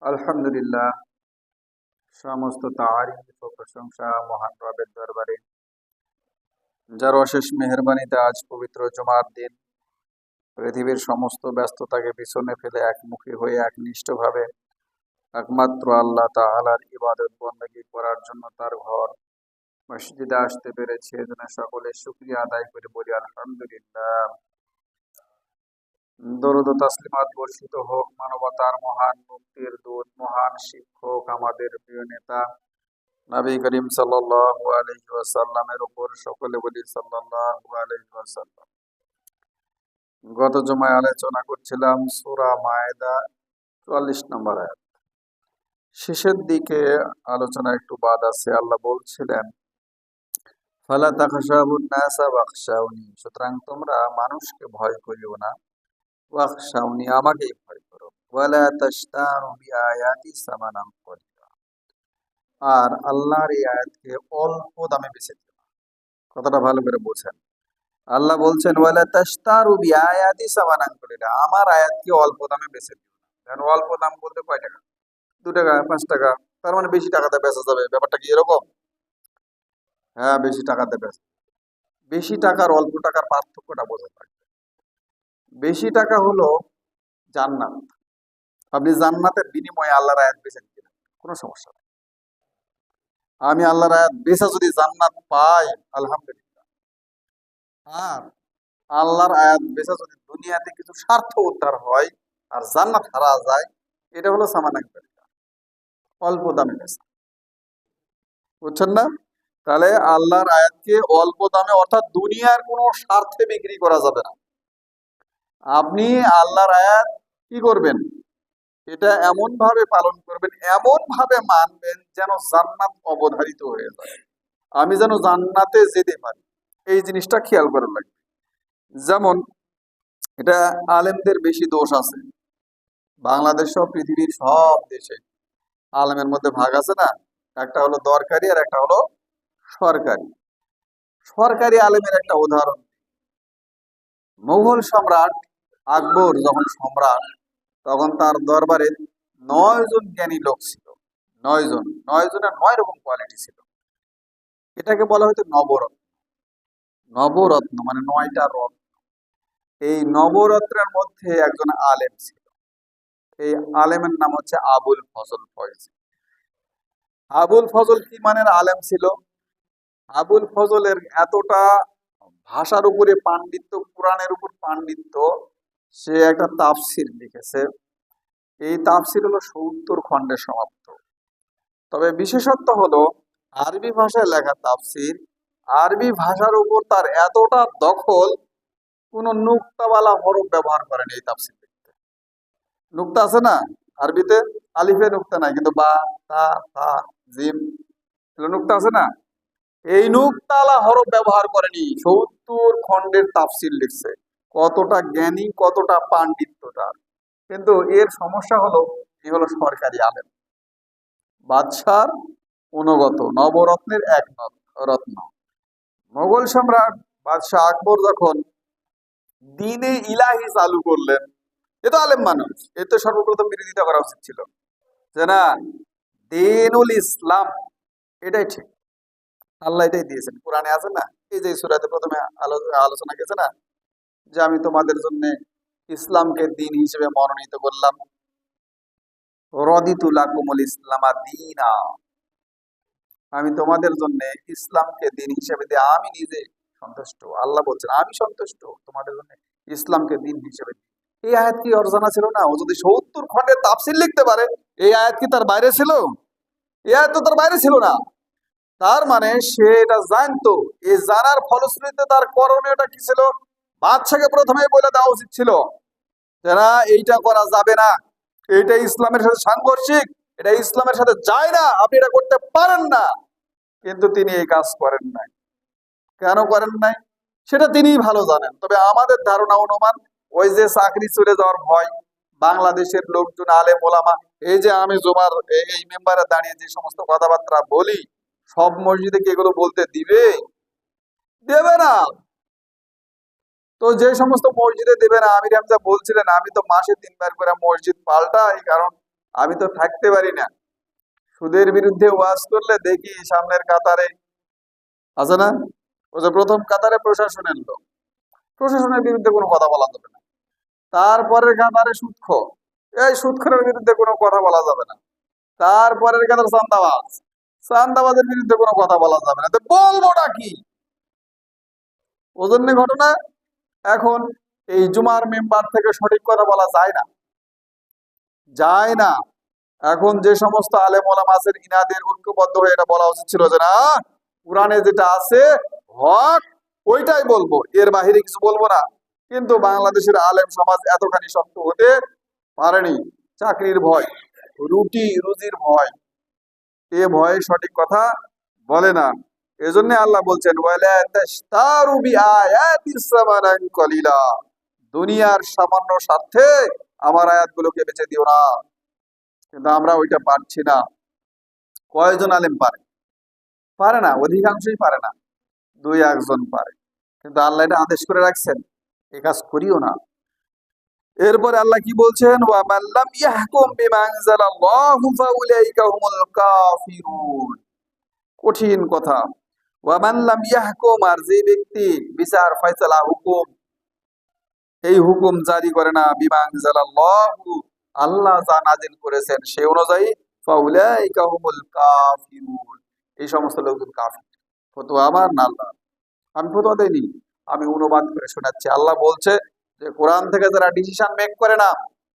আলহামদুলিল্লাহ, সমস্ত তারিফ ও প্রশংসা মহান রবের দরবারে, যার অশেষ মেহেরবানিতে আজ পবিত্র জুমার দিন পৃথিবীর সমস্ত ব্যস্ততাকে পিছনে ফেলে একমুখী হয়ে একনিষ্ঠভাবে একমাত্র আল্লাহ তাআলার ইবাদত বন্দেগী করার জন্য তার ঘর মসজিদে আসতে পেরেছে। এজন্য সকলে শুকরিয়া আদায় করে বলি আলহামদুলিল্লাহ। দরুদ ও তাসলিমাত বর্ষিত হোক মানবতার মহান মুক্তির দূত, মহান শিক্ষক, আমাদের প্রিয় নেতা নবী করিম সাল্লাল্লাহু আলাইহি ওয়াসাল্লামের উপর। সকলে বলি সাল্লাল্লাহু আলাইহি ওয়াসাল্লাম। গত জুমায় আলোচনা করছিলাম সূরা মায়েদা ৪৪ নম্বর আয়াত। শেষের দিকে আলোচনা একটু বাদ আছে। আল্লাহ বলছিলেন, ফালা তাখশাবুন নাসা ওয়াখশাউনি, সুতরাং তোমরা মানুষকে ভয় করিও না, ওয়াখশাউনি, আমাকেই ভয় করো, ওয়ালা তাশতারু বিআয়াতি সামানান কলিলা, আর আল্লাহর এই আয়াতকে অল্প দামে বেচে দিও না। কথাটা ভালো করে বোঝেন। আল্লাহ বলছেন, ওয়ালা তাশতারু বিআয়াতি সামানান কলিলা, আমার আয়াতকে অল্প দামে বেচে দিও না। কারণ অল্প দাম বলতে কয় টাকা? 2 টাকা, 5 টাকা, তার মানে বেশি টাকাতে বেচা যাবে। ব্যাপারটা কি এরকম? হ্যাঁ, বেশি টাকাতে বেচা। বেশি টাকার অল্প টাকার পার্থক্যটা বোঝা লাগবে। বেশি টাকা হলো জান্নাত। আপনি জান্নাতের বিনিময়ে আল্লাহর আয়াত বেচে দিলেন, কোনো সমস্যা নেই। আমি আল্লাহর আয়াত বেচা যদি জান্নাত পাই, আলহামদুলিল্লাহ। আর আল্লাহর আয়াত বেচা যদি দুনিয়াতে কিছু স্বার্থ উদ্ধার হয় আর জান্নাত হারা যায়, এটা হলো সামান্য অল্প দামে বেচা। বুঝছেন না? তাহলে আল্লাহর আয়াতকে অল্প দামে, অর্থাৎ দুনিয়ার কোনো স্বার্থে বিক্রি করা যাবে না। আপনি আল্লাহর আয়াত কি করবেন? এটা এমন ভাবে পালন করবেন, এমন ভাবে মানবেন যেন জান্নাত অবধারিত হয়ে যায়। আমি যেন জান্নাতে যেতে পারি, এই জিনিসটা খেয়াল করা লাগবে। যেমন এটা আলেমদের বেশি দোষ আছে। বাংলাদেশ সহ পৃথিবীর সব দেশে আলেমের মধ্যে ভাগ আছে না? একটা হলো দরকারি আর একটা হলো সরকারি। সরকারি আলেমের একটা উদাহরণ, মুঘল সম্রাট আকবর যখন সম্রাট, তখন তার দরবারে 9 জন জ্ঞানী লোক ছিল। 9 জন, 9 জনের 9 রকম কোয়ালিটি ছিল। এটাকে বলা হয়তো নবরত্ন। নবরত্ন মানে 9টা রত্ন। এই নবরত্নের মধ্যে একজন আলেম ছিল। এই আলেমের নাম হচ্ছে আবুল ফজল ফয়জী। আবুল ফজল কি মানের আলেম ছিল? আবুল ফজলের এতটা ভাষার উপরে পাণ্ডিত্য, কোরআনের উপর পাণ্ডিত্য, সে একটা তাফসির লিখেছে। এই তাফসির হলো 70 খণ্ডে সমাপ্ত। তবে বিশেষত্ব হলো আরবি ভাষায় লেখা তাফসির। আরবি ভাষার উপর তার এতটা দখল, কোন নুক্তাওয়ালা হরফ ব্যবহার করেন এই তাফসির লিখতে। নুক্তা আছে না আরবিতে? আলিফে নুক্তা নাই, কিন্তু বা, তা, তা, জিম, এগুলো নুক্তা আছে না? এই নুক্তাওয়ালা হরফ ব্যবহার করেনি। 70 খণ্ডের তাফসির লিখছে। কতটা জ্ঞানী, কতটা পাণ্ডিত্য তার! কিন্তু এর সমস্যা হলো, এ হলো সরকারি আলেম, বাদশার অনুগত, নবরত্নের এক রত্ন। মোগল সম্রাট বাদশাহ আকবর যখন দ্বীনে ইলাহি চালু করলেন, এ তো আলেম মানুষ, এ তো সর্বপ্রথম বিরোধিতা করা উচিত ছিল যে না, দ্বীনুল ইসলাম এটাই ঠিক। আল্লাহ এটাই দিয়েছেন, কোরআনে আছে না? এই যে সূরাতে প্রথমে আলোচনা গেছে না, যে আমি তোমাদের জন্য ইসলামকে দিন হিসেবে মনোনীত করলাম। রদিতু লাকুমুল ইসলামা দীনা, আমি তোমাদের জন্য ইসলামকে দিন হিসেবে দিয়ে আমি নিজে সন্তুষ্ট। আল্লাহ বলছেন আমি সন্তুষ্ট তোমাদের জন্য ইসলামকে দিন হিসেবে। এই আয়াত কি ওর জানা ছিল না? ও যদি 70 খণ্ডের তাফসীর লিখতে পারে, এই আয়াত কি তার বাইরে ছিল? এই আয়াত তো তার বাইরে ছিল না। তার মানে সে এটা জানতো। এই জানার ফলশ্রুতিতে তার করণীয়টা কি ছিল? বাদশাকে প্রথমে বলে দেওয়া উচিত ছিল যে না, এইটা করা যাবে না, এটা ইসলামের সাথে সাংঘর্ষিক, এটা ইসলামের সাথে যায় না, আপনি এটা করতে পারেন না। কিন্তু তিনি এই কাজ করেন নাই। কেন করেন নাই সেটা তিনিই ভালো জানেন। তবে আমাদের ধারণা, অনুমান, ওই যে চাকরি চলে যাওয়ার ভয়, বাংলাদেশের লোকজন আলেম ওলামা, এই যে আমি জুমার এই মেম্বারে দাঁড়িয়ে যে সমস্ত কথাবার্তা বলি, সব মসজিদে কি এগুলো বলতে দিবে? দেবে না। তো যে সমস্ত মসজিদে দেবে না, আমির হামজা বলছিলেন আমি তো মাসে 3 বার করে মসজিদ পাল্টাই, কারণ আমি তো থাকতে পারি না, সুদের বিরুদ্ধে ওয়াজ করলে দেখি সামনের কাতারে আছে না, ও যে প্রথম কাতারে প্রশাসনের লোক, প্রশাসনের বিরুদ্ধে কোনো কথা বলা যাবে না। তারপরের কাতারে সুদখোর, এই সুদখোরের বিরুদ্ধে কোনো কথা বলা যাবে না। তারপরের কাতার চান্দাবাজ, চান্দাবাজের বিরুদ্ধে কোনো কথা বলা যাবে না। তো বলবোটা কি? ওজন্য ঘটনা, এখন এই জুমার মেম্বার থেকে সঠিক কথা বলা যায় না, যায় না। এখন যে সমস্ত আলেম ওলামা আছেন, ইনাদের ঐক্যবদ্ধ হয়ে এটা বলা উচিত ছিল যে না, কোরআনে যেটা আছে হক ওইটাই বলবো, এর বাহিরে কিছু বলবো না। কিন্তু বাংলাদেশের আলেম সমাজ এতখানি শক্ত হতে পারেনি। চাকরির ভয়, রুজির ভয়, এ ভয়ে সঠিক কথা বলে না। এজন্য আল্লাহ বলছেন ওয়ালা তাশতারু বিআয়াতিস সামানান কলিলা, দুনিয়ার সামান্য স্বার্থে আমার আয়াতগুলোকে বেচে দিও না। কিন্তু আমরা ওইটা পারছি না। কয়জন আলেম পারে? পারে না, অধিকাংশই পারে না, দুই একজন পারে। কিন্তু আল্লাহ এটা আদেশ করে রাখছেন, এ কাজ করিও না। এরপরে আল্লাহ কি বলছেন? ওয়া মান লাম ইয়াহকুম বিমা আনজালাল্লাহু ফাউলাইকা হুমুল কাফিরুন। কঠিন কথা। ওয়া মান লাম ইয়াহকুম, আর যে ব্যক্তি বিচার ফয়সালা হুকুম, এই হুকুম জারি করে না, বিমা আনজালাল্লাহু, আল্লাহ যা নাজিল করেছেন সে অনুযায়ী, ফাউলাইকা হুমুল কাফিরুন, এই সমস্ত লোকজন কাফির। ফতোয়া আমার না আল্লাহ, আমি ফতোয়া দেইনি, আমি অনুবাদ করে শোনাচ্ছি। আল্লাহ বলছে যে কোরআন থেকে যারা ডিসিশন মেক করে না,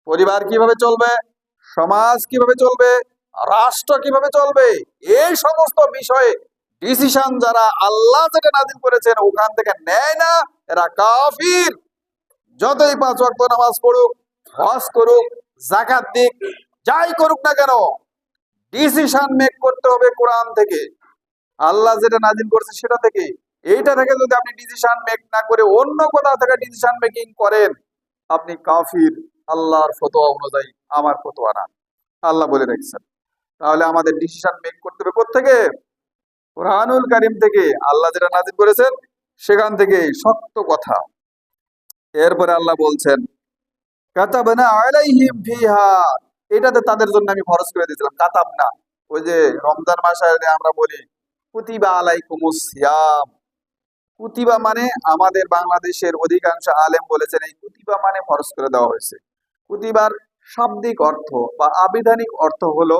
পরিবার কিভাবে চলবে, সমাজ কিভাবে চলবে, রাষ্ট্র কিভাবে চলবে, এই সমস্ত বিষয়ে ডিসিশন যারা আল্লাহ যেটা নাজিল করেছেন ওখান থেকে নেয় না, এরা কাফির। যতই 5 ওয়াক্ত নামাজ পড়ুক, হজ করুক, যাকাত দিক, যাই করুক না কেন, ডিসিশন মেক করতে হবে কোরআন থেকে, আল্লাহ যেটা নাজিল করছে সেটা থেকে। এইটা থেকে যদি আপনি ডিসিশন মেক না করে অন্য কোথাও থেকে ডিসিশন মেকিং করেন, আপনি কাফির, আল্লাহর ফতোয়া অনুযায়ী, আমার ফতোয়া না, আল্লাহ বলে রেখেছেন। তাহলে আমাদের ডিসিশন মেক করতে হবে কোত্থেকে? কোরআনুল কারীম থেকে, আল্লাহ যেটা নাজিল করেছেন সেখান থেকে, শক্ত কথা। এরপরে আল্লাহ বলছেন কাতাবনা আলাইহিম ফিহা, এটাতে তাদের জন্য আমি ফরজ করে দিয়েছিলাম। কাতাবনা, ওই যে রমজান মাসে আমরা বলি কুতিবা আলাইকুমুস সিয়াম, কুতিবা মানে আমাদের বাংলাদেশের অধিকাংশ আলেম বলেছেন এই কুতিবা মানে ফরজ করে দেওয়া হয়েছে। কুতিবার শাব্দিক অর্থ বা আবিধানিক অর্থ হলো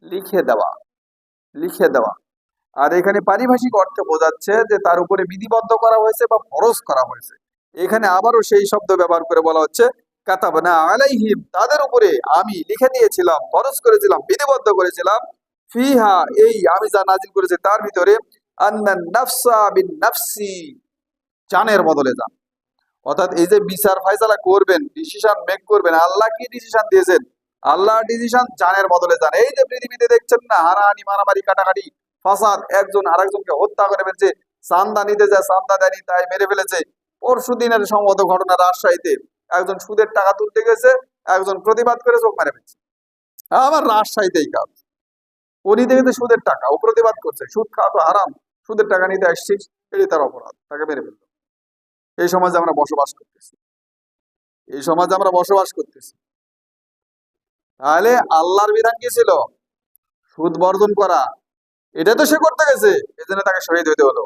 লিখে দেওয়া, লিখে দেওয়া। আর এখানে পারিভাষিক অর্থে বোঝাচ্ছে যে তার উপরে বিধিবদ্ধ করা হয়েছে বা ফরজ করা হয়েছে। এখানে আবারও সেই শব্দ ব্যবহার করে বলা হচ্ছে কাতাবনা আলাইহিম, তাদের উপরে আমি লিখে দিয়েছিলাম, ফরজ করেছিলাম, বিধিবদ্ধ করেছিলাম, ফিহা, এই আমি যা নাজিল করেছি তার ভিতরে, আন্নান নাফসা বিন নাফসি, জানের বদলে জান। অর্থাৎ এই যে বিচার ফায়সালা করবেন, ডিসিশন মেক করবেন, আল্লাহ কি ডিসিশন দিয়েছেন? আল্লাহ ডিসিশন জানের বদলে জান। এই যে পৃথিবীতে দেখছেন না হানাহানি, মারামারি, কাটাকাটি, ফাসাদ, একজন আরেকজনকে হত্যা করে ফেলছে, চান্দা নিতে যায় চান্দা দেয়নি তাই মেরে ফেলেছে। পরশু দিনের সম্ভবত ঘটনা, রাজশাহীতে একজন সুদের টাকা তুলতে গেছে, একজন প্রতিবাদ করে চোখ মেরে ফেলছে। আমার রাজশাহীতেই কাজ, ও নিতে গেছে সুদের টাকা, ও প্রতিবাদ করছে সুদ খাওয়া তো হারাম, সুদের টাকা নিতে আসছিস, এটি তার অপরাধ, তাকে মেরে ফেললো। এই সমাজে আমরা বসবাস করতেছি, এই সমাজে আমরা বসবাস করতেছি। তাহলে আল্লাহর বিধান কি ছিল? সুদ বর্জন করা, এটা তো সে করতে গেছে, এই জন্য তাকে শহীদ হইতে হলো।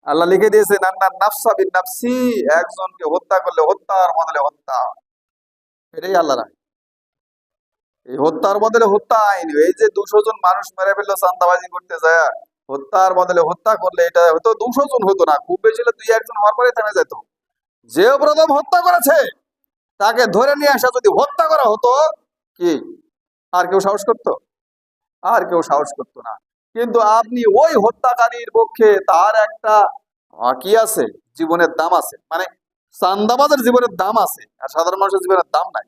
আল্লাহ লিখে দিয়েছে নান্নান নাফসা বিন নাফসি, একজনকে হত্যা করলে হত্যার বদলে হত্যা, এটাই আল্লাহ রায়। এই হত্যার বদলে হত্যা আইন। এই যে 200 জন মানুষ মেরে ফেললো চান্দাবাজি করতে যায়, হত্যার বদলে হত্যা করলে এটা হয়তো 200 জন হতো না, খুব বেশি হলে 2-1 জন হওয়ার পরে থেমে যেত। যে প্রথম হত্যা করেছে তাকে ধরে নিয়ে আসা যদি হত্যা করা হতো, কি আর কেউ সাহস করতো? আর কেউ সাহস করতো না। কিন্তু আপনি ওই হত্যাকারীর পক্ষে তার একটা কি আছে, জীবনের দাম আছে, মানে চান্দাবাজের জীবনের দাম আছে, আর সাধারণ মানুষের জীবনের দাম নাই।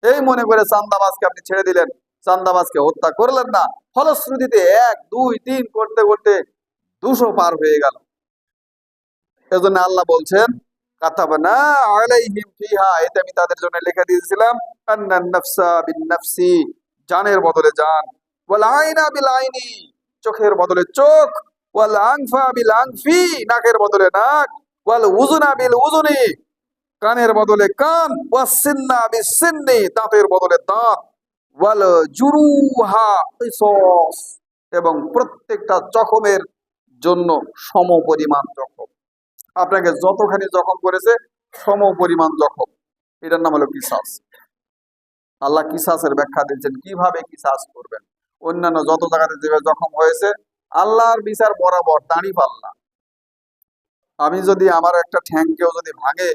এই মনে করে চান্দাবাজকে আপনি ছেড়ে দিলেন, চান্দাবাজকে হত্যা করলেন না, ফলশ্রুতিতে 1, 2, 3 করতে করতে 200 পার হয়ে গেল। এজন্য আল্লাহ বলছেন কাতাবনা আলাইহিম ফিহা, এটা আমি তাদের জন্য লিখে দিয়েছিলাম, আন্নান নাফসা বিন নাফসি, জানের বদলে জান, ওয়াল আইনা বিল আইনি, চোখের বদলে চোখ, ওয়াল আনফা বিল আনফি, নাকের বদলে নাক, ওয়াল উযুনা বিল উযুনি, কানের বদলে কান, ওয়াসিন্না বিসিন্নি, দাঁতের বদলে দাঁত, ওয়াল জুরুহা কিসাস, এবং প্রত্যেকটা জখমের জন্য সম পরিমাণ জখম। আপনাকে যতখানি জখম করেছে সম পরিমাণ জখম, এটার নাম হলো কিসাস। আল্লাহ কিসাসের ব্যাখ্যা দিচ্ছেন কিভাবে কিসাস করবেন। অন্যান্য যত জায়গাতে যেভাবে জখম হয়েছে, আল্লাহর বিচার বরাবর দাঁড়ি পাল্লা। আমি যদি আমার একটা ঠ্যাং কেউ যদি ভাঙে,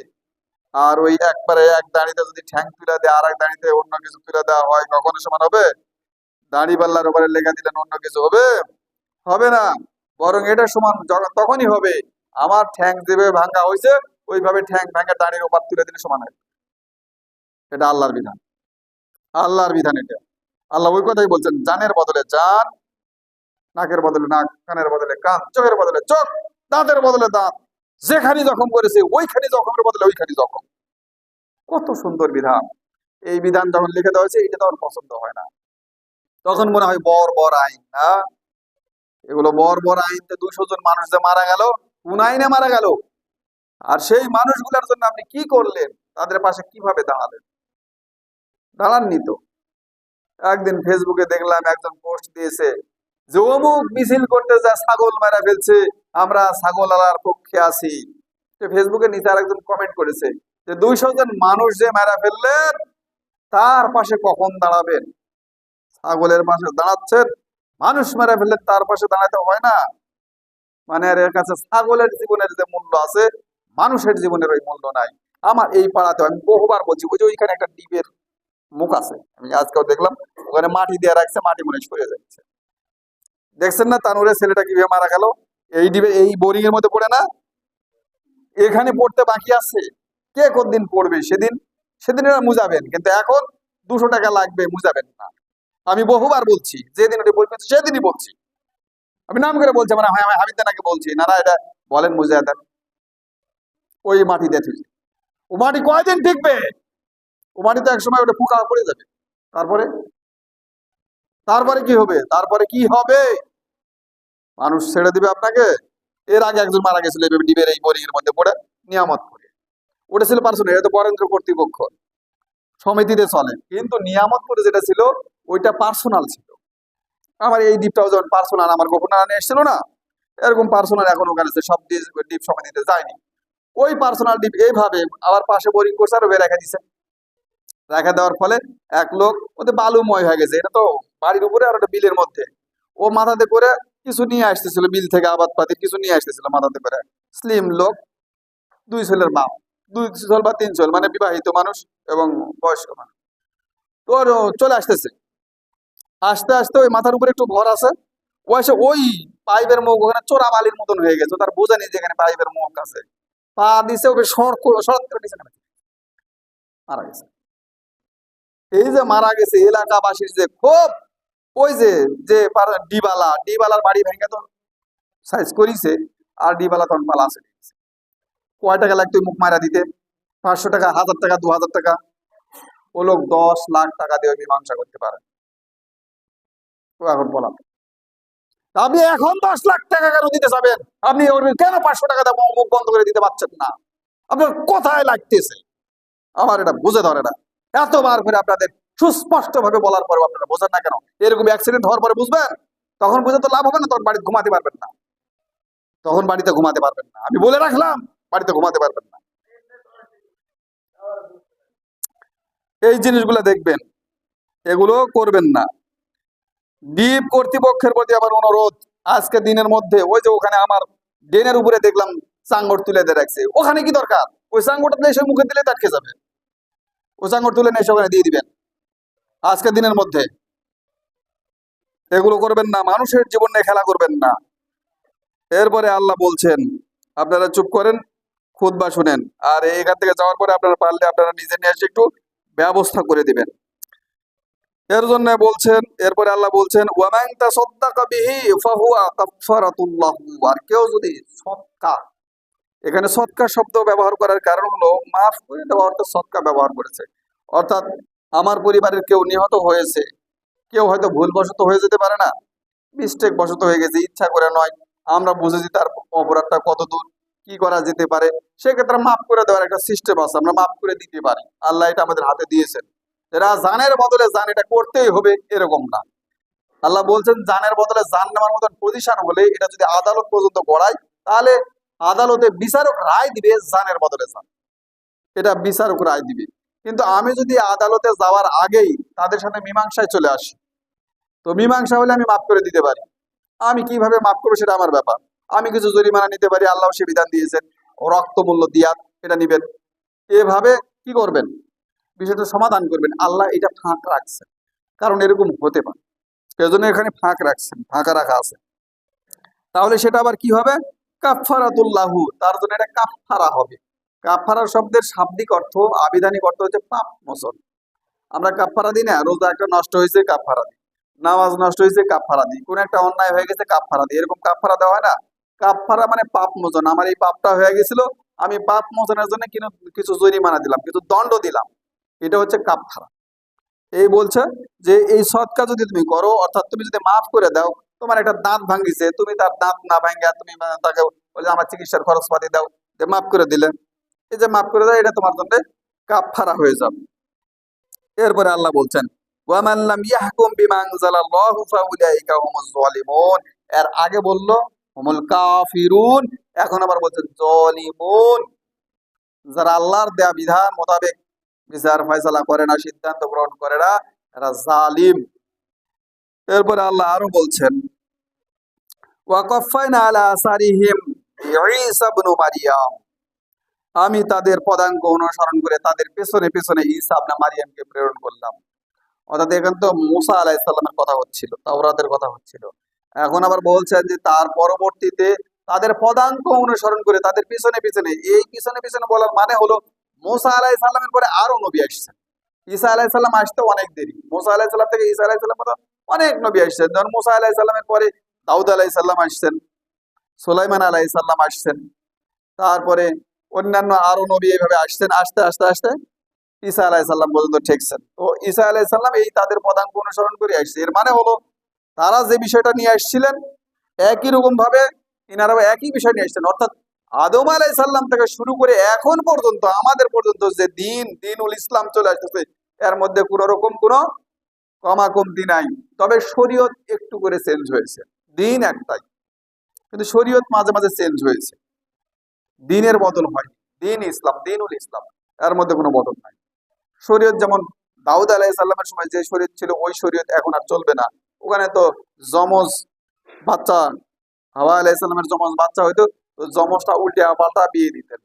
আর ওই একবারে এক দাঁড়িতে যদি ঠ্যাং তুলে দেয় আর এক দাঁড়িতে অন্য কিছু তুলে দেওয়া হয়, কখনো সমান হবে? দাঁড়ি পাল্লার উপরে লেখা দিলেন অন্য কিছু হবে? হবে না। বরং এটা সমান তখনই হবে আমার ঠ্যাং যেভাবে ভাঙা হয়েছে ওইভাবে ঠ্যাং ভাঙা দাঁড়ির উপর তুলে দিলে সমান হয়। এটা আল্লাহর বিধান, আল্লাহর বিধান এটা। আল্লাহ ওই কথাই বলছেন, জানের বদলে জান, নাকের বদলে নাক, কানের বদলে কান, চোখের বদলে চোখ, দাঁতের বদলে দাঁত। যেখানে জখম করেছে ওইখানে জখমের বদলে ওইখানে জখম। কত সুন্দর বিধান। এই বিধান যখন লিখে দেওয়া হয়েছে এটা তো আমার পছন্দ হয় না, তখন মনে হয় বর বর আইন না। এগুলো বর বর আইনতে 200 জন মানুষ যে মারা গেল, কোন আইনে মারা গেল? আর সেই মানুষগুলোর জন্য আপনি কি করলেন? তাদের পাশে কিভাবে দাঁড়ালেন? দাঁড়াননি তো। একদিন ফেসবুকে দেখলাম একজন পোস্ট দিয়েছে যে অমুক মিছিল করতে যা ছাগল মারা ফেলছে, আমরা ছাগল আলার পক্ষে আছি। ফেসবুকে নিচে আর একজন কমেন্ট করেছে যে 200 জন মানুষ যে মারা ফেললেন তার পাশে কখন দাঁড়াবেন? ছাগলের পাশে দাঁড়াচ্ছেন, মানুষ মারা ফেললে তার পাশে দাঁড়াতে হয় না? মানে এর কাছে ছাগলের জীবনের যে মূল্য আছে, মানুষের জীবনের ওই মূল্য নাই। আমার এই পাড়াতে আমি বহুবার বলছি, ওই যে ওইখানে একটা ডিবের মুখ আছে, আমি আজকেও দেখলাম ওখানে মাটি দিয়ে রাখছে, মাটি মনে সরে যাচ্ছে। দেখছেন না তানুরের ছেলেটা কিভাবে মারা গেল? এই ডিবে এই বোরিং এর মধ্যে পড়ে না? এখানে পড়তে বাকি আছে, কে কতদিন পড়বে সেদিন সেদিন এরা মুজাবেন, কিন্তু এখন 200 টাকা লাগবে, মুজাবেন না। আমি বহুবার বলছি, যেদিন ওটা বলবেন সেদিনই বলছি। আমি নাম করে বলছি, মানে হামিদ নাকি বলছি না, না এটা বলেন মুজাহিদ দেন। ওই মাটি দেখে ও মাটি কয়দিন টিকবে? ও মাটি তো একসময় ওটা পোকা পড়ে যাবে। তারপরে তারপরে কি হবে? তারপরে কি হবে? মানুষ ছেড়ে দিবে আপনাকে? এর আগে একজন মারা গেছিল এইভাবে ডিবের এই বোরিং এর মধ্যে পড়ে, নিয়ামত করে। ওটা ছিল পার্সোনাল, এটা তো বরেন্দ্র কর্তৃপক্ষ সমিতিতে চলে, কিন্তু নিয়ামত করে যেটা ছিল ওইটা পার্সোনাল ছিল। আমার এই দ্বীপটাও যখন পার্সোনাল, আমার গোপনারায়ণে এসেছিল না, এরকম পার্সোনাল এখন ওখানে সব দ্বীপ সমিতিতে যায়নি। ওই পার্সোনাল দ্বীপ এইভাবে আবার পাশে বোরিং করছে আর রেখে দিছে। রেখে দেওয়ার ফলে এক লোক, ওদের বালুময় হয়ে গেছে, এটা তো বাড়ির উপরে আর একটা বিলের মধ্যে, ও মাথাতে করে কিছু নিয়ে আসতেছিল, বিল থেকে আবাদ পাতি কিছু নিয়ে আসতেছিল মাথাতে করে। স্লিম লোক, 2 ছেলের বাপ, 2 ছেলে বা 3 ছেলে, মানে বিবাহিত মানুষ এবং বয়স্ক মানুষ। তোর চলে আসতেছে, আস্তে আস্তে ওই মাথার উপরে একটু ভর আছে, ও এসে ওই পাইপের মুখ ওখানে চোরা বালির মতন হয়ে গেছে, তার বোঝা নেই যেখানে পাইপের মুখ আছে। পা দিছে, ওকে শর্ট করে দিছে, মারা গেছে। এই যে মারা গেছে, এলাকাবাসীর যে খুব, ওই যে যে ডিবালার বাড়ি ভেঙে তো সাইজ করিছে, আর ডিবালা তখন পালা আছে। কয় টাকা লাগতো মুখ মারা দিতে? 500 টাকা, 1000 টাকা, 2000 টাকা। ও লোক 10 লাখ টাকা দিয়ে মীমাংসা করতে পারে। ও এখন বলা, আপনি এখন 10 লাখ টাকা কেন দিতে যাবেন? আপনি কেন 500 টাকা দিয়ে মুখ বন্ধ করে দিতে পারছেন না? আপনার কোথায় লাগতেছে? আমার এটা বুঝে ধরে না। এতবার করে আপনাদের সুস্পষ্ট ভাবে বলার পরে আপনারা বোঝেন না কেন? এরকম অ্যাক্সিডেন্ট হওয়ার পরে বুঝবেন, তখন বুঝে তো লাভ হবে না, তখন বাড়িতে ঘুমাতে পারবেন না, তখন বাড়িতে ঘুমাতে পারবেন না। আমি বলে রাখলাম, বাড়িতে ঘুমাতে পারবেন না। এই জিনিসগুলো দেখবেন, এগুলো করবেন না। দ্বীপ কর্তৃপক্ষের প্রতি আমার অনুরোধ, আজকে দিনের মধ্যে ওই যে ওখানে আমার ড্রেনের উপরে দেখলাম চাঙ্গর তুলে দিয়ে রাখছে, ওখানে কি দরকার? ওই চাঙ্গরটা এসে মুখে দিলে আটকে যাবে, ওই চাঙ্গর তুলে নিয়ে এসে ওখানে দিয়ে দিবেন। আজকে দিনের মধ্যে এগুলো করবেন না, মানুষের জীবন নিয়ে খেলা করবেন না। এরপরে আল্লাহ বলছেন, আপনারা চুপ করেন, খুতবা শুনেন, আর এখান থেকে যাওয়ার পরে আপনারা পারলে আপনারা নিজে নিয়ে এসে একটু ব্যবস্থা করে দিবেন। এর জন্য বলছেন, এরপরে আল্লাহ বলছেন, ওয়ামান তাসাদদাকা বিহি ফাহুয়া কাফারাতুল লাহু, আর কেউ যদি সদকা, এখানে সদকা শব্দ ব্যবহার করার কারণ হলো মাফ করে দেওয়া, অর্থাৎ সদকা ব্যবহার করেছে। অর্থাৎ আমার পরিবারের কেউ নিহত হয়েছে, কেউ হয়তো ভুলবশত হয়ে যেতে পারে না, মিস্টেক বশত হয়ে গেছে, ইচ্ছা করে নয়, আমরা বুঝেছি তার অপরাধটা কত দূর, কি করা যেতে পারে, সেক্ষেত্রে মাফ করে দেওয়ার একটা সিস্টেম আছে, আমরা মাফ করে দিতে পারি। আল্লাহ এটা আমাদের হাতে দিয়েছেন। এরা জানের বদলে জান এটা করতেই হবে এরকম না। আল্লাহ বলছেন জানের বদলে জান নেওয়ার মতন পজিশন হলে এটা যদি আদালত পর্যন্ত গড়ায়, তাহলে আদালতে বিচারক রায় দিবে জানের বদলে জান, এটা বিচারক রায় দিবে। কিন্তু আমি যদি আদালতে যাওয়ার আগেই তাদের সাথে মীমাংসায় চলে আসি, তো মীমাংসা হলে আমি মাফ করে দিতে পারি। আমি কিভাবে মাফ করবো সেটা আমার ব্যাপার। আমি কিছু জরিমানা নিতে পারি, আল্লাহ সে বিধান দিয়েছেন, রক্ত মূল্য দিয়াত এটা নিবেন। এভাবে কি করবেন, বিষয়টা সমাধান করবেন। আল্লাহ এটা ফাঁক রাখছেন, কারণ এরকম হতে পারে, এজন্য এখানে ফাঁক রাখছেন, ফাঁকা রাখা আছে। তাহলে সেটা আবার কি হবে, কাফফারাতুল্লাহু, তার জন্য এটা কাফফারা হবে। কাফফারা শব্দের শাব্দিক অর্থ, আবিধানিক অর্থ হচ্ছে পাপ মোচন। আমরা কাফফারা দিই না, রোজা একটা নষ্ট হয়েছে কাফফারা দিই, নামাজ নষ্ট হয়েছে কাফফারা দিই, কোন একটা অন্যায় হয়ে গেছে কাফফারা দিই, এরকম কাফফারা দেওয়া হয় না। কাফফারা মানে পাপ মোচন। আমার এই পাপটা হয়ে গেছিল, আমি পাপ মোচনের জন্য কিছু জরিমানা দিলাম, কিছু দণ্ড দিলাম, এটা হচ্ছে কাফফারা। এই বলছে যে এই সৎকা যদি তুমি করো, অর্থাৎ তুমি যদি মাফ করে দাও, তোমার একটা দাঁত ভাঙ্গিছে, তুমি তার দাঁত না ভাঙ্গা তুমি তাকে বলে আমার চিকিৎসার খরচ পাতি দাও, যে মাফ করে দিলে, এই যে মাফ করে দাও, এটা তোমার জন্য কাফফারা হয়ে যাবে। এরপরে আল্লাহ বলছেন ওয়ামান লাম ইয়াহকুম বিমা আনজালাল্লাহু ফাউলাইকা হুমুজ জালিমুন। এর আগে বলল হুমুল কাফিরুন, এখন আবার বলছেন জালিমুন, যারা আল্লাহর দেয়া বিধান মোতাবেক বিচার ফয়সালা করে না, সিদ্ধান্ত গ্রহণ করে না, এরা জালিম। এরপরে আল্লাহ আরো বলছেন ওয়াকাফাইনা আলা আসারিহিম ঈসা ইবনে মারইয়াম, আমি তাদের পদাঙ্ক অনুসরণ করে তাদের পেছনে পেছনে ঈসা ইবনে মারইয়ামকে প্রেরণ করলাম। অর্থাৎ এখানে তো মুসা আলাইহিস সালামের কথা হচ্ছিল, তাওরাতের কথা হচ্ছিল। এখন আবার বলছেন যে তার পরবর্তীতে তাদের পদাঙ্ক অনুসরণ করে তাদের পিছনে পিছনে, এই পিছনে পিছনে বলার মানে হলো মুসা আলাইহিস সালামের পরে আরো নবী আসছেন। ঈসা আলাইহিস সালাম আসতে অনেক দেরি, মুসা আলাইহিস সালাম থেকে ঈসা আলাইহিস সালাম পর্যন্ত অনেক নবী আসছেন। যেমন মুসা আলাইহিস সালামের পরে দাউদ আলাইহিস সালাম আসছেন, সুলাইমান আলাইহিস সালাম আসছেন, তারপরে অন্যান্য আরো নবী এইভাবে আসছেন, আস্তে আস্তে আস্তে ঈসা আলাইহিস সালাম পর্যন্ত ঠেকছেন। তো ঈসা আলাইহিস সালাম এই তাদের পদাঙ্ক অনুসরণ করে আসছে। এর মানে হলো তারা যে বিষয়টা নিয়ে আসছিলেন একই রকম ভাবে ইনারাও একই বিষয় নিয়ে আসছেন। অর্থাৎ আদম আলাইহিস সালাম থেকে শুরু করে এখন পর্যন্ত আমাদের পর্যন্ত যে দিনুল ইসলাম চলে আসতেছে, এর মধ্যে কোন রকম কোনো কমা কমতি নাই। তবে শরীয়ত একটু করে চেঞ্জ হয়েছে, দিন একটাই, কিন্তু শরীয়ত মাঝে মাঝে চেঞ্জ হয়েছে। দিনের বদল হয়, দিন ইসলাম, দিনুল ইসলাম, এর মধ্যে কোনো বদল নাই। শরীয়ত যেমন দাউদ আলাইহিস সালামের সময় যে শরীয়ত ছিল ওই শরীয়ত এখন আর চলবে না। ওখানে তো যমজ বাচ্চা, হাওয়া আলাইহিস সালামের যমজ বাচ্চা হইতো, তো যমজটা উল্টে পাল্টা বিয়ে দিতেন,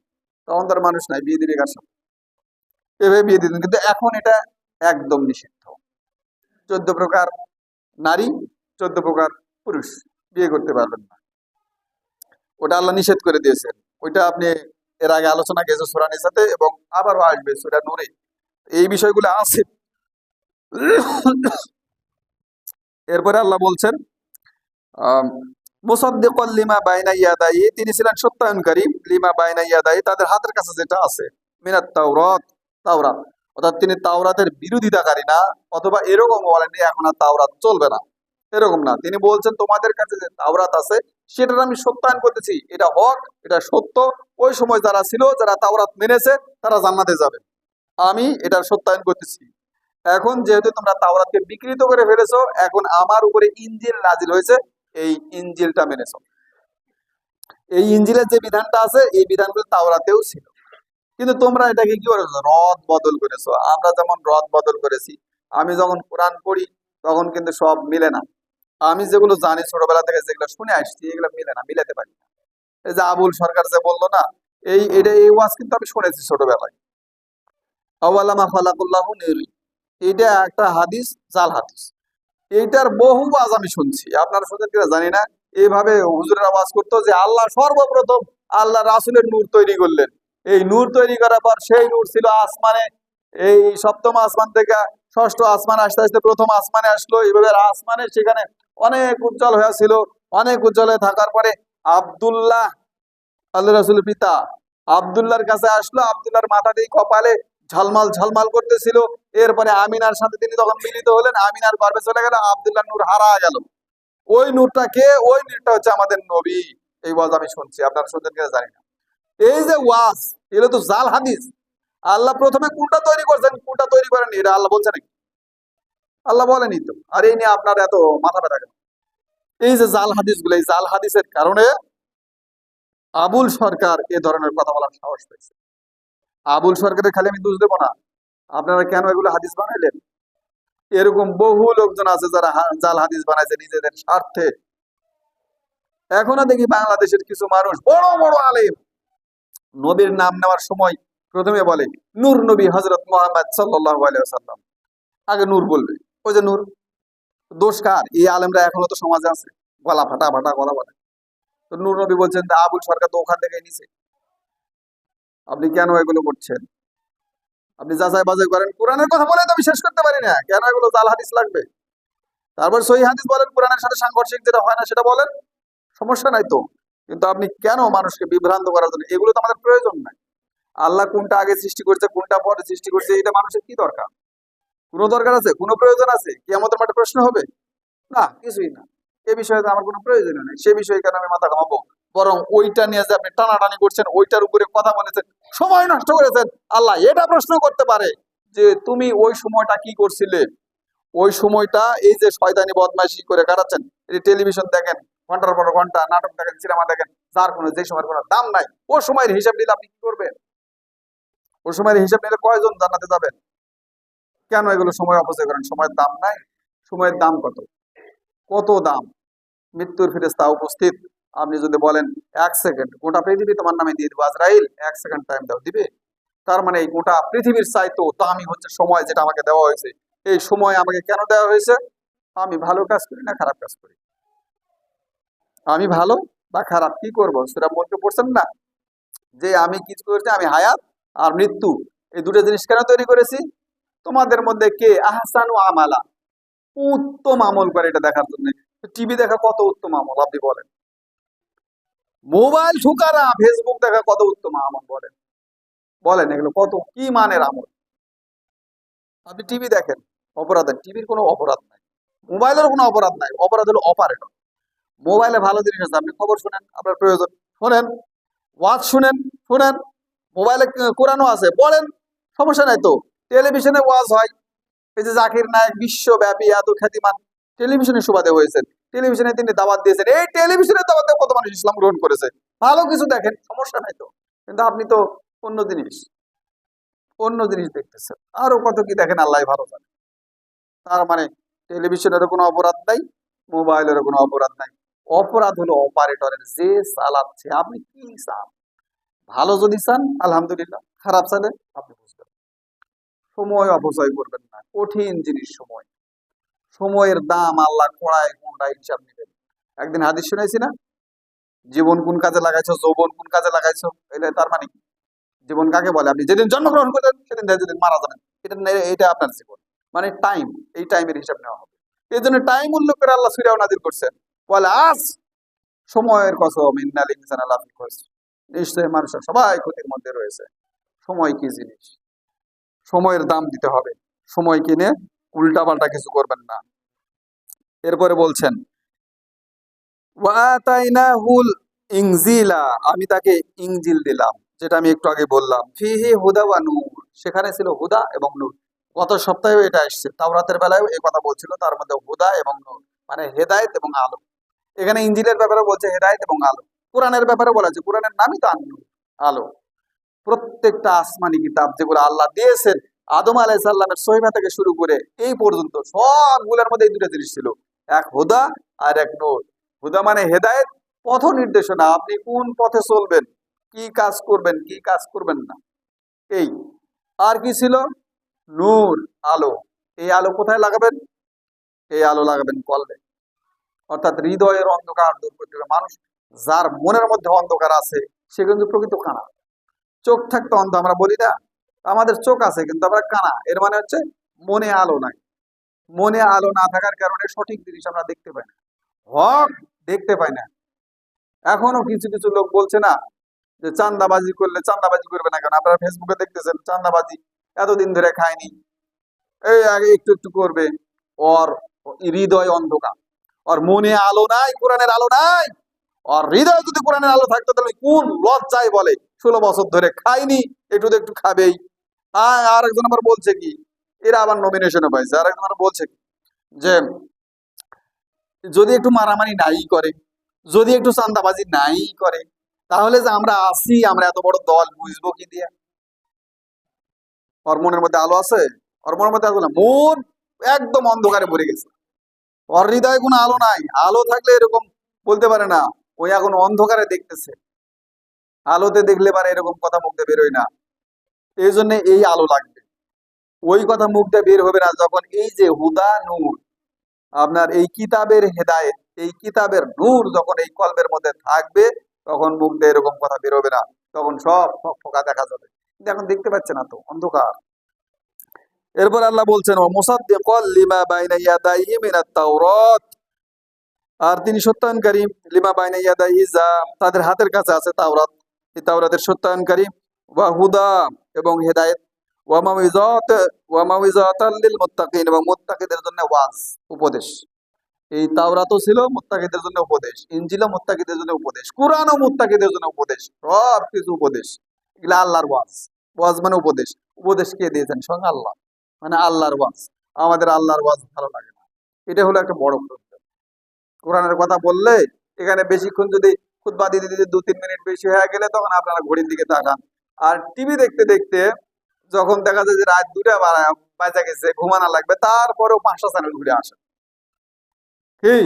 তখন তার মানুষ নাই, বিয়ে দিলে কার সাথে, এভাবে বিয়ে দিতেন। কিন্তু এখন এটা একদম নিষিদ্ধ। 14 প্রকার নারী, 14 প্রকার পুরুষ বিয়ে করতে পারবেন না, ওটা আল্লাহ নিষেধ করে দিয়েছেন। ওইটা আপনি এর আগে আলোচনা গেছে সূরা নিসাতে, এবং আবারও আসবে সূরা নূরে, এই বিষয়গুলো আছে। এরপরে আল্লাহ বলছেন মুসাদ্দিকাল লিমা বাইনা ইয়াদাই, তিনি ছিলেন সত্যায়নকারী, লিমা বাইনা ইয়াদাই, তাদের হাতের কাছে যেটা আছে, মিনাত তাওরাত, তাওরাত, অর্থাৎ তিনি তাওরাতের বিরোধিতাকারী না, অথবা এরকম বলেননি এখন আর তাওরাত চলবে না, এরকম না। তিনি বলছেন তোমাদের কাছে যে তাওরাত আছে সেটার আমি সত্যায়ন করতেছি, এটা হক, এটা সত্য। ওই সময় যারা ছিল, যারা তাওরাত মেনেছে, তারা জান্নাতে যাবে, আমি এটা সত্যায়ন করতেছি। এখন যেহেতু তোমরা তাওরাতকে বিকৃত করে ফেলেছো, এখন আমার উপরে ইনজিল নাজিল হয়েছে, এই ইনজিলটা মেনেছো। এই ইনজিলের যে বিধানটা আছে এই বিধানগুলো তাওরাতেও ছিল, কিন্তু তোমরা এটাকে কি করেছো, রদ বদল করেছো। আমরা যেমন রদ বদল করেছি, আমি যখন কোরআন পড়ি তখন কিন্তু সব মিলে না। আমি যেগুলো জানি ছোটবেলা থেকে, যেগুলো শুনে আসছি, এগুলো মিলে না, মিলাতে পারি না। এই যে আবুল সরকার যে বললো না, এই ওয়াজ কিন্তু আমি শুনেছি ছোটবেলায়, আওয়ালামা খালাকুল্লাহু নিরি, এটা একটা হাদিস, জাল হাদিস। এইটার বহু ওয়াজ আমি শুনছি, আপনারা শুনছেন কিনা জানি না। এইভাবে হুজুরের আওয়াজ করতো যে আল্লাহ সর্বপ্রথম আল্লাহ রাসূলের নূর তৈরি করলেন, এই নূর তৈরি করার পর সেই নূর ছিল আসমানে, এই সপ্তম আসমান থেকে ষষ্ঠ আসমান আস্তে আস্তে প্রথম আসমানে আসলো। এইভাবে আসমানে সেখানে অনেক উজ্জ্বল হয়ে ছিল, অনেক উজ্জ্বল হয়ে থাকার পরে আব্দুল্লাহ, আল্লাহ রাসূলের পিতা, আব্দুল্লাহর কাছে আসলো। আব্দুল্লাহর মাথা দিয়ে কপালে ঝলমল ঝলমল করতেছিল। এরপরে আমিনার সাথে তিনি তখন মিলিত হলেন, আমিনার গর্ভে চলে গেল, আব্দুল্লাহ নূর হারা গেল। ওই নূরটা কে? ওই নূরটা হচ্ছে আমাদের নবী। এই ওয়াজ আমি শুনছি, আপনারা শুনছেন কিনা জানি না। এই যে ওয়াজ, এগুলো তো জাল হাদিস। আল্লাহ প্রথমে কোনটা তৈরি করছেন, কোনটা তৈরি করেননি, এটা আল্লাহ বলছে নাকি? আল্লাহ বলেনি তো। আর এই নিয়ে আপনার এত মাথা ব্যথা কেন? এই যে জাল হাদিস গুলো, এই জাল হাদিসের কারণে আবুল সরকার এ ধরনের কথা বলার সাহস পেয়েছে। আবুল সরকারের খালি আমি দোষ দেবো না, আপনারা কেন এগুলো হাদিস বানাইলেন? এরকম বহু লোকজন আছে যারা জাল হাদিস বানাইছে নিজেদের স্বার্থে। এখনো দেখি বাংলাদেশের কিছু মানুষ বড় বড় আলেম নবীর নাম নেওয়ার সময় প্রথমে বলে নূর নবী হযরত মুহাম্মদ সাল্লাল্লাহু আলাইহি ওয়াসাল্লাম, আগে নূর বলবে। ওই যে নূর, দোষ কার? এই আলেমরা এখনো তো সমাজে আছে, গলা ফাটা ফাটা গলা ফাটা। তো নূর নবী বলছেন, তা আবুল সরকার তো ওখান থেকে নিছে। আপনি কেন এগুলো করছেন? আপনি যাচাই বাছাই করেন। কোরআনের কথা বলে তো আমি শেষ করতে পারি না, কেন এগুলো জাল হাদিস লাগবে? তারপর সহিহ হাদিস বলেন, কোরআনের সাথে সাংঘর্ষিক যেটা হয় না সেটা বলেন, সমস্যা নাই তো। কিন্তু আপনি কেন মানুষকে বিভ্রান্ত করার জন্য? এগুলো তো আমাদের প্রয়োজন নাই। আল্লাহ কোনটা আগে সৃষ্টি করছে, কোনটা পরে সৃষ্টি করছে, এটা মানুষের কি দরকার? কোনো দরকার আছে? কোনো প্রয়োজন আছে? কি আমাদের মাঠে প্রশ্ন হবে? না, কিছুই না। এ বিষয়ে তো আমার কোনো প্রয়োজন নেই, সে বিষয়ে কেন আমি মাথা ঘামাবো? বরং ওইটা নিয়ে যে আপনি টানাটানি করছেন, ওইটার উপরে কথা বলেছেন, সময় নষ্ট করেছেন, আল্লাহ এটা প্রশ্ন করতে পারে যে তুমি ওই সময়টা কি করছিলে? ওই সময়টা এই যে শয়তানি বদমাইশি করে কাটাচ্ছেন, এই টেলিভিশন দেখেন, ঘন্টার পর ঘন্টা নাটক দেখেন, সিনেমা দেখেন, যার কোনো যে সময়ের কোনো দাম নাই, ও সময়ের হিসাব নিলে আপনি কি করবেন? ও সময়ের হিসাব নিলে কয়জন জান্নাতে যাবেন? কেন এগুলো সময় অপচয় করেন? সময়ের দাম নাই? সময়ের দাম কত? কত দাম? মৃত্যুর ফেরেশতা উপস্থিত, আপনি যদি বলেন 1 সেকেন্ড, গোটা পৃথিবী তোমার নামে দিয়ে দেবো, আজরাইল 1 সেকেন্ড টাইম দাও, দিবে? তার মানে এই গোটা পৃথিবীর চাইতো দামি হচ্ছে সময়, যেটা আমাকে দেওয়া হয়েছে। এই সময় আমাকে কেন দেওয়া হয়েছে? আমি ভালো কাজ করি না খারাপ কাজ করি? আমি ভালো বা খারাপ কি করবো? সেটা মধ্যে পড়ছেন না যে আমি কিছু করেছি, আমি হায়াত আর মৃত্যু, এই দুটো জিনিস কেন তৈরি করেছি? তোমাদের মধ্যে কে আহসানু আমালা, উত্তম আমল করে, এটা দেখার জন্য। টিভি দেখা কত উত্তম আমল আপনি বলেন? মোবাইল ঠুকারা, ফেসবুক দেখা কত উত্তম আমল বলেন? বলেন এগুলো কত কি মানের আমল? আপনি টিভি দেখেন, অপরাধ? টিভির কোনো অপরাধ নাই, মোবাইলের কোনো অপরাধ নাই, অপরাধ হলো অপারেটর। মোবাইলে ভালো জিনিস আছে, আপনি খবর শুনেন, আপনার প্রয়োজন শোনেন, ওয়াজ শুনেন, শুনেন। মোবাইলে কোরআনও আছে, পড়েন, সমস্যা নাই তো। টেলিভিশনে ওয়াজ হয়, এই যে জাকির নায়েক বিশ্বব্যাপী এত খ্যাতিমান, টেলিভিশনে সুবাদে হয়েছেন, টেলিভিশনে তিনি দাওয়াত দিয়েছেন, এই টেলিভিশনের দাওয়াতে কত মানুষ ইসলাম গ্রহণ করেছে। ভালো কিছু দেখেন, সমস্যা নাই তো। কিন্তু আপনি তো অন্য জিনিস, অন্য জিনিস দেখতেছেন, আরো কত কি দেখেন, আল্লাহ ভালো জানে। তার মানে টেলিভিশনেরও কোনো অপরাধ নাই, মোবাইলেরও কোনো অপরাধ নাই। অপরাধ হলো অপারেটরের, যে চালাচ্ছে। আপনি কি চান? ভালো যদি চান আলহামদুলিল্লাহ, খারাপ চালে আপনি বুঝবেন। সময় অপচয় করবেন না, কঠিন জিনিস সময়। সময়ের দাম আল্লাহ কড়ায় কোনটা হিসাব নেবেন। একদিন হাদিস শুনাইছি না, জীবন কোন কাজে লাগাইছো, যৌবন কোন কাজে লাগাইছো। এটা তার মানে কি? জীবন কাকে বলে? আপনি যেদিন জন্মগ্রহণ করলেন সেদিন থেকে যেদিন মারা যাবেন, এটা আপনার জীবন, মানে টাইম। এই টাইমের হিসাব নেওয়া হবে। এই জন্য টাইম উল্লেখ করে আল্লাহ সূরা নাযিল করছেন, বলে আজ সময়ের কসম, ইন্নাল ইনসানা লাফি খুসর, নিশ্চয়ই মানুষের সবাই ক্ষতির মধ্যে রয়েছে। সময় কি জিনিস? সময়ের দাম দিতে হবে। সময় কিনে উল্টাপাল্টা কিছু করবেন না। এরপরে বলছেন ওয়াতাইনাহুল ইনজিলা, আমি তাকে ইনজিল দিলাম, যেটা আমি একটু আগে বললাম। ফিহি হুদা ওয়া নূর, সেখানে ছিল হুদা এবং নূর। গত সপ্তাহেও এটা এসেছে, তাওরাতের বেলায়ও এই কথা বলছিল, তার মধ্যে হুদা এবং নূর মানে হেদায়েত এবং আলো। এখানে ইনজিলের ব্যাপারে বলছে হেদায়েত এবং আলো। কোরআনের ব্যাপারে বলা আছে, কোরআনের নামই তো আন-নূর, আলো। প্রত্যেকটা আসমানি কিতাব যেগুলো আল্লাহ দিয়েছেন, আদম আলাইহিস সালামের সহিফা থেকে শুরু করে এই পর্যন্ত সবগুলোর মধ্যে এই দুটো জিনিস ছিল, এক হুদা আর এক নূর। হুদা মানে হেদায়েত, পথ নির্দেশনা, আপনি কোন পথে চলবেন, কি কাজ করবেন, কি কাজ করবেন না, এই। আর কি ছিল? নূর, আলো। এই আলো কোথায় লাগাবেন? এই আলো লাগাবেন কলবে, অর্থাৎ হৃদয়ের অন্ধকার দূর করতে হবে। মানুষ যার মনের মধ্যে অন্ধকার আছে, সে কিন্তু প্রকৃত কানা। চোখ থাকতে অন্ধ আমরা বলি না, আমাদের চোখ আছে কিন্তু আমরা কানা, এর মানে হচ্ছে মনে আলো নাই। মনে আলো না থাকার কারণে সঠিক জিনিস আমরা দেখতে পাই না, হক দেখতে পাই না। এখনো কিছু কিছু লোক বলছে না যে চাঁদাবাজি করলে, চাঁদাবাজি করবে না কেন? আপনারা ফেসবুকে দেখতেছেন, চাঁদাবাজি এতদিন ধরে খায়নি, এই আগে একটু একটু করবে। ওর হৃদয় অন্ধকার, ওর মনে আলো নাই, কোরআনের আলো নাই। আর হৃদয় যদি কোরআনের আলো থাকতো, তাহলে কোন লজ্জায় বলে 16 বছর ধরে খাইনি, একটু তো একটু খাবেই। আর একজন আবার বলছে কি, এরা আবার নমিনেশনে পাইছে, আর একজন আবার বলছে কি, যে যদি একটু মারামারি নাই করে, যদি একটু চান্দাবাজি নাই করে, তাহলে যে আমরা আছি, আমরা এত বড় দল বুঝবো কি দিয়ে? ওর মনের মধ্যে আলো আছে? ওর মনের মধ্যে আলো না, মন একদম অন্ধকারে ভরে গেছে। ওর হৃদয়ে কোনো আলো নাই। আলো থাকলে এরকম বলতে পারে না। ওই এখন অন্ধকারে দেখতেছে, আলোতে দেখলে পারে এরকম কথা মুখ দিয়ে বেরোয় না। এই জন্য এই আলো লাগবে। ওই কথা মুখ দিয়ে বের হবে না যখন এই যে হুদা নূর, আপনার এই কিতাবের হেদায়েত, এই কিতাবের নূর যখন এই কলবের মধ্যে থাকবে, তখন মুখ দিয়ে এরকম কথা বের হবে না। তখন সব ফোকা দেখা যাবে, কিন্তু এখন দেখতে পাচ্ছে না তো, অন্ধকার। এরপর আল্লাহ বলছেন, ও মুসাদ্দিকাল লিমা বাইনা ইয়াদাইহি মিনাত তাওরাত, আর তিনি সত্যায়নকারী লিমা বাইনা ইয়াদাইহি, যা তাদের হাতের কাছে আছে, তাওরাত, এই তাওরাতের সত্যায়নকারী, ওয়া হুদা এবং হেদায়েত, ওয়া মাউইজাত, ওয়া মাউইজাতাল লিল মুত্তাকিন, এবং মুত্তাকিদের জন্য ওয়াজ, উপদেশ। এই তাওরাতও ছিল মুত্তাকিদের জন্য উপদেশ, ইনজিলও মুত্তাকিদের জন্য উপদেশ, কুরআনও মুত্তাকিদের জন্য উপদেশ, সব কিছু উপদেশ। এগুলা আল্লাহর ওয়াজ। ওয়াজ মানে উপদেশ। উপদেশ কে দিয়েছেন? স্বয়ং আল্লাহ। মানে আল্লাহর ওয়াজ। আমাদের আল্লাহর ওয়াজ ভালো লাগে না, এটা হলো একটা বড় প্রবলেম। কোরআনের কথা বললে এখানে বেশিক্ষণ যদি খুতবা দিতে দিতে 2-3 মিনিট বেশি হয়ে গেলে, তখন আপনারা ঘড়ির দিকে তাকান। আর টিভি দেখতে দেখতে যখন দেখা যায় যে রাত 2টা বাজা গেছে, ঘুমানো লাগবে, তারপরেও 5টা চ্যানেল ঘুরে আসেন। কি?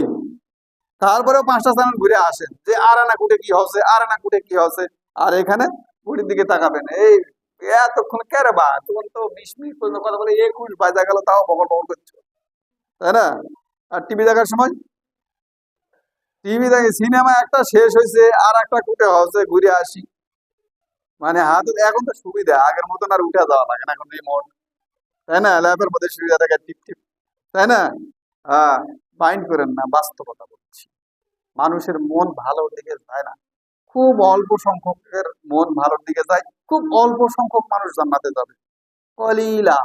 তারপরেও 5টা চ্যানেল ঘুরে আসেন যে আরানা কুটে কি হচ্ছে, আরানা কুটে কি হচ্ছে। আর এখানে ঘড়ির দিকে তাকাবেন, এই এতক্ষণ কেরে বা তখন তো 20 মিনিট পর্যন্ত কথা বলে 21 বাজা গেল, তাও বকর বকর করছো, তাই না? আর টিভি দেখার সময়, টিভি দেখে সিনেমা একটা শেষ হয়েছে, আর একটা কুটে হচ্ছে, ঘুরে আসি। মানে হাত এখন তো সুবিধা, আগের মতন আর উঠে যাওয়া লাগে না, এখন রিমোট, তাই না? ল্যাপের মধ্যে সুবিধা থাকে, টিপ টিপ, তাই না? হ্যাঁ, মাইন্ড করেন না, বাস্তবতা বলছি। মানুষের মন ভালোর দিকে যায় না, খুব অল্প সংখ্যকের মন ভালোর দিকে যায়, খুব অল্প সংখ্যক মানুষ জান্নাতে যাবে, কলিলা,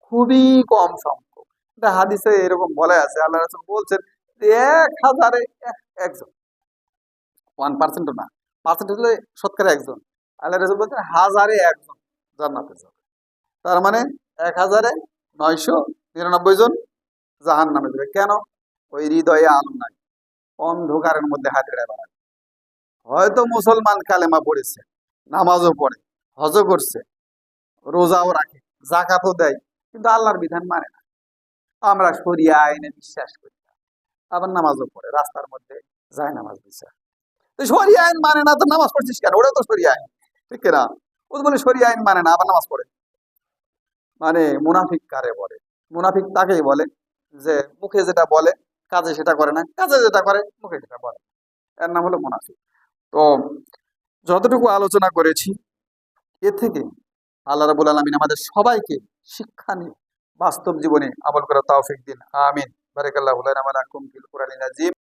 খুবই কম সংখ্যক। এটা হাদিসে এরকম বলা আছে, আল্লাহ রাসূল বলছেন যে 1000-এ একজন, 1% না, পার্সেন্ট হলে শতকরা একজন। আল্লাহ রাসূল বলছেন হাজারে একজন জান্নাতে যাবে। তার মানে 1000-এ 999 জন জাহান নামে যাবে। কেন? ওই হৃদয়ে আলো নাই, অন্ধকারের মধ্যে হাত রেড়ে বেড়ায়। হয়তো মুসলমান, কালেমা পড়েছে, নামাজও পড়ে, হজও করছে, রোজাও রাখে, জাকাতও দেয়, কিন্তু আল্লাহর বিধান মানে না। আমরা শরিয়া আইনে বিশ্বাস করি না, আবার নামাজও পড়ে, রাস্তার মধ্যে যায় নামাজ দিচ্ছে। তো শরিয়া আইন মানে না তো নামাজ পড়ছিস কেন? ওটা তো শরিয়া আইন, ঠিক না? ও তো বলে শরিয়া আইন মানে না, আবার নামাজ পড়ে। মানে মুনাফিক কারে বলে? মুনাফিক তাকেই বলে যে মুখে যেটা বলে কাজে সেটা করে না, কাজে যেটা করে মুখে সেটা বলে, এর নাম হলো মুনাফিক। তো যতটুকু আলোচনা করেছি, এ থেকে আল্লাহ রাব্বুল আলামিন আমাদের সবাইকে শিক্ষা নিয়ে বাস্তব জীবনে আমল করার তৌফিক দিন। আমিন। বারাকাল্লাহু লানা ওয়া লাকুম ফিল কুরআনিল আযীম।